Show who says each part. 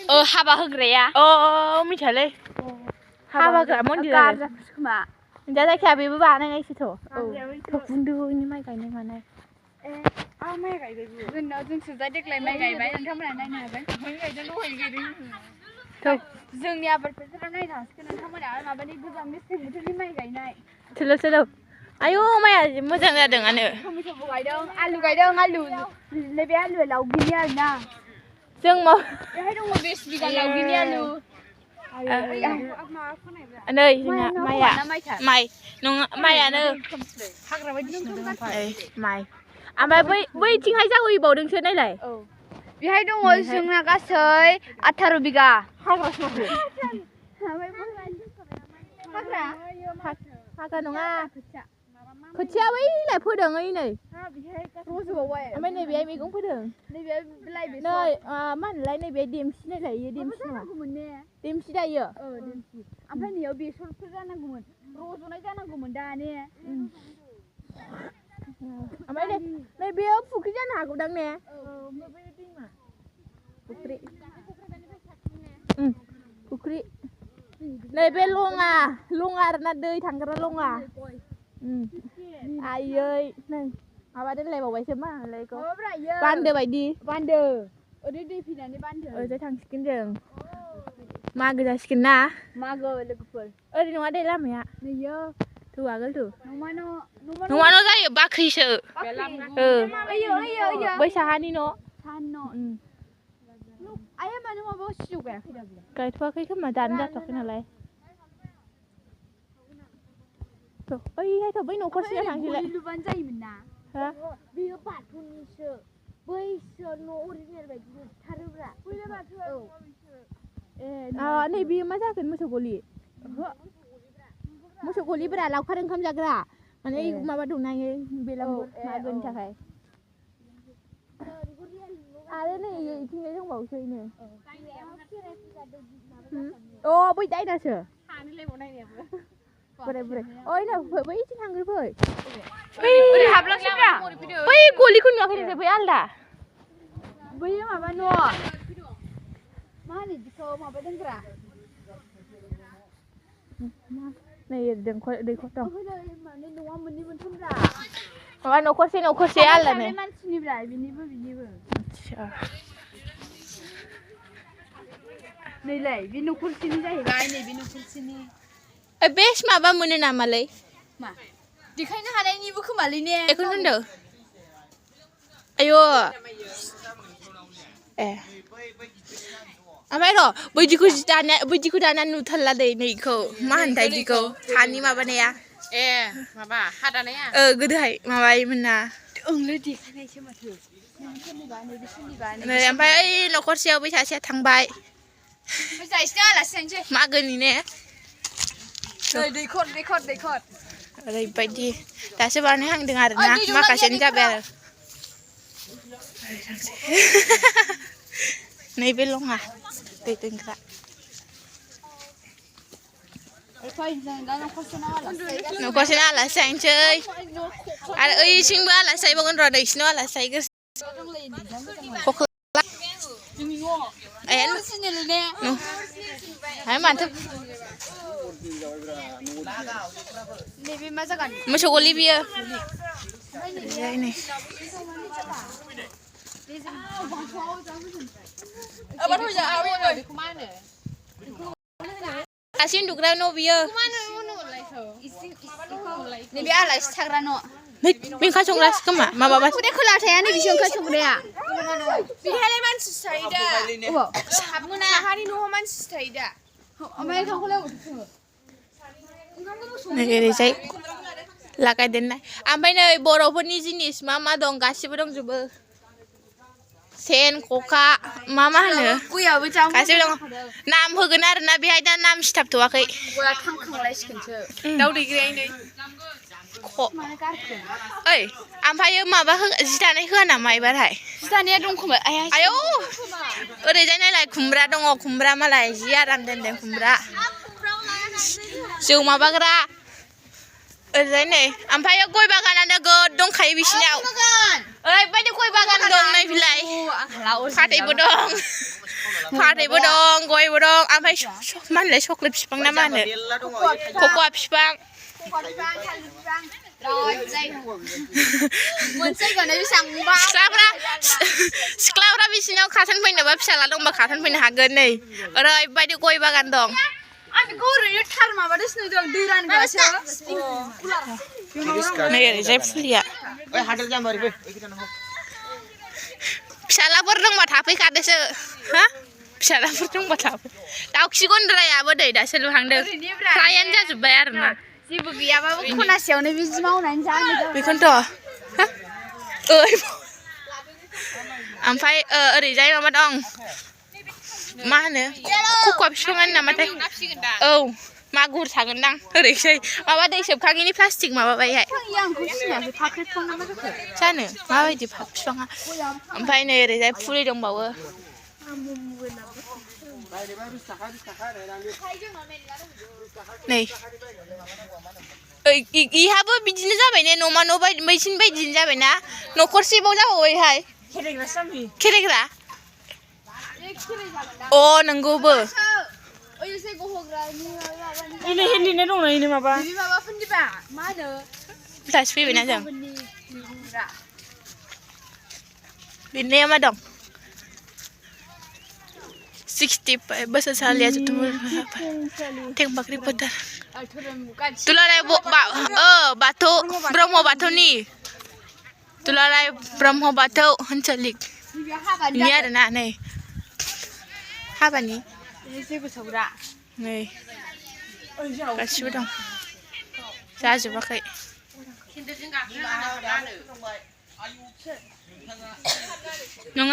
Speaker 1: हाबा होग्राया
Speaker 2: मिथियालै
Speaker 1: हाबा होग्रा मन्दिर
Speaker 2: आरो खोमा
Speaker 1: दा जायखिया बेबो बानायनायसोथ' गुन्दुनि माइ गायनाय मानाय
Speaker 2: माइ गायबायबो जोंसो दा देग्लाय माइ गायबाय नोंथांमोना नायनो हागोन माइ गायदों दहायनो गायदों जोंनि आबाद फोथाराव नायनो हासिगोन नोंथांमोना माबानि गोजां मेसें बोथोरनि माइ गायनाय
Speaker 1: सोलो आयौ माइया मोजां जादोंआनो
Speaker 2: टमेट'बो गायदों आलु नैबे आलुआ लावगिनि आरोना
Speaker 1: जों
Speaker 2: बेहाय दङ 20 बिगा लावगिनि आलु
Speaker 1: नै जोंना माइ नङा माइयानो
Speaker 2: हाग्रा बायदि
Speaker 1: माइ ओमफ्राय बैथिंहाय जावैबावदोंसो नायलाय
Speaker 2: बेहाय दङ जोंना गासै 18 बिगा
Speaker 1: हाग्रा नङा खोथिया बैलाय फोदों नै
Speaker 2: रज'बावबाय
Speaker 1: ओमफ्राय नैबेहाय मैगं फोदों
Speaker 2: नैबे बिलाइ
Speaker 1: नै मा होनोलाय नैबे देमसि नायलाय इयो देमसि नङा देमसि दायो
Speaker 2: देमसि ओमफ्राय नैयाव बेसरफोर जानांगौमोन रज'नाय जानांगौमोन दा ने
Speaker 1: ओमफ्राय नै बेयो फुख्रि जानो हागौदां ने फुख्रि नै बे लङा आरोना दै थांग्रा लङा आयै नै माबा दोनलायबावबायसो मा होनलायखौ बान्दो बायदि
Speaker 2: ओरै दै फैनानै बान्दो
Speaker 1: ओरैजाय थांसिगोन जों मागो जासिगोन ना
Speaker 2: मागो लोगोफोर
Speaker 1: ओरै नङा दे लामाया
Speaker 2: नैयो
Speaker 1: आगोलथ'
Speaker 2: न'मानो
Speaker 1: जायो बाख्रिसो बै साहानि न'
Speaker 2: आइया मानो माबायाव सिजौ गायाखै दाबो
Speaker 1: गायथ'वाखै खोमा दानो जाथ'वाखै नालाय बै न'खरसेया थांसैलाय
Speaker 2: लुबानो जायोमोन ना
Speaker 1: हा
Speaker 2: बेयो बाथौनिसो बैसो न' अरिजिनेल बायदि नुथारोब्रा बैलाय बाथौ
Speaker 1: नै बेयो मा जागोन मोसौ गलिब्रा लावखार ओंखाम जाग्रा माने माबा दंना बेलागुर मागोनि थाखाय आरो नै इथिंजाय दंबावोसो बै दायनासो बोराय ओइ नै बैथिं थांग्रो फै ओरै हाबलांसैब्रा बै गलिखौ नुवाखै नोंसोर बै आलदा
Speaker 2: बैयो माबा न' मा होनो बिदिखौ माबा दोनग्रा
Speaker 1: नै दैखर दं
Speaker 2: माने न'आ मोननै मोनथामब्रा
Speaker 1: माबा न'खरसे आलदानो
Speaker 2: मानसिनिब्रा बिनिबो नैलाय बे न'खरसेनि जाहैबाय नैबे न'खरसेनि
Speaker 1: बेस माबा मोनो नामालै
Speaker 2: मा देखायनो हानायनिबो खोमालै ने
Speaker 1: बेखौनो होनदों आयौ ओमफ्राय र' बैदिखौ दाना नुथारला दै नैखौ मा होनथाय बिदिखौ हानि माबानाया
Speaker 2: माबा हा दानाया
Speaker 1: गोदोहाय माबायोमोन ना
Speaker 2: ओंलै देखायनायसो माथो
Speaker 1: नै ओमफ्राय ओइ न'खरसेयाव बै सासेया थांबाय
Speaker 2: जायसै
Speaker 1: मागोनि ने
Speaker 2: नै दैखर
Speaker 1: ओरैबायदि दासो बानायहांदों आरोना माखासेनि जाबाय आरो नैबे लङा दै दोनग्रा न'खरसेनो आलासि जाहैनोसै आरो ओइथिंबो आलासि जाहैबावगोन र' नोंसिनाव आलासि जाहैगोन माथो
Speaker 2: नैबे मा जागोन
Speaker 1: मोसौ गलि बियो आलासि उन्दुग्रा न' बियो
Speaker 2: नैबे आलासि थाग्रा न'
Speaker 1: बे ओंखाम संग्रासो खोमा माबा
Speaker 2: खोला थाया नै बिसो ओंखाम संग्राया बेहायलाय मानसि थायो दा हाबमोना हानि न'आव मानसि थायो दा ओमफ्राय
Speaker 1: ओरैजाय लागायदेरनाय ओमफ्राय नै बर'फोरनि जिनिस मा दं गासिबो दंजोबो सेन खखा मा होनो गासिबो दं नाम होगोन आरोना बेहाय दा नाम सिथाबथ'वाखै
Speaker 2: दाउ दैग्रायनै
Speaker 1: ओइ ओमफ्रायो माबा जि दानाय होआ नामा एबारहाय
Speaker 2: जि दानाया दं खोमा
Speaker 1: आयौ ओरैजाय नायलाय खुमब्रा दङ खुमब्रा मालाय जि आराम दोनदों खुमब्रा जौ माबाग्रा ओरैजाय नै ओमफ्रायो गय बागानानो गोद दंखायो बिसिनाव ओरैबायदि गय बागान दं नै बिलाइ फाथैबो दं फाथैबो दं गयबो दं ओमफ्राय मा होनलाय चक्लेट बिफां ना मा होनो खक'वा बिफां सिख्लाफ्रा बिसिनाव खाथान फैनोबा फिसाला दंबा खाथान फैनो हागोन नै ओरैबायदि गय बागान दं नै ओरैजाय फुलिया फिसालाफोर दंबा थाफैखादोसो हा फिसालाफोर दंबा थाफै दाउखि गन्द्रायाबो दै दासो लुहांदों फ्रायानो जाजोब्बाय आरोना
Speaker 2: जेबो गैयाबाबो खनासेयावनो बिदि मावनानै जानो
Speaker 1: बेखौनोथ' ओइ ओमफ्राय ओरैजाय माबा दं मा होनो खक'वा बिफाङानो नामाथाय औ मागुर थागोनदां ओरैजाय माबा दै सोबखाङिनि प्लास्टिक माबाबायहाय जानो माबायदि बिफाङा ओमफ्राय नै ओरैजाय फुलि दंबावो नै इहाबो बिदिनो जाबाय ने न'मा न' बैसिनि बायदिनो जाबायना न'खरसेबाव जाबावबायहाय खेरायग्रा अ नंगौबो दासो फैबायना जों लिरनाया मा दं 65 बोसोरसालिया टेंबाख्रि फोथार दुलाराय बाथौ ब्रह्म बाथौनि दुलाराय ब्रह्म बाथौ ओनसोलिक नि आरोना नै हाबानि नै गासिबो दं जाजोबाखै नङा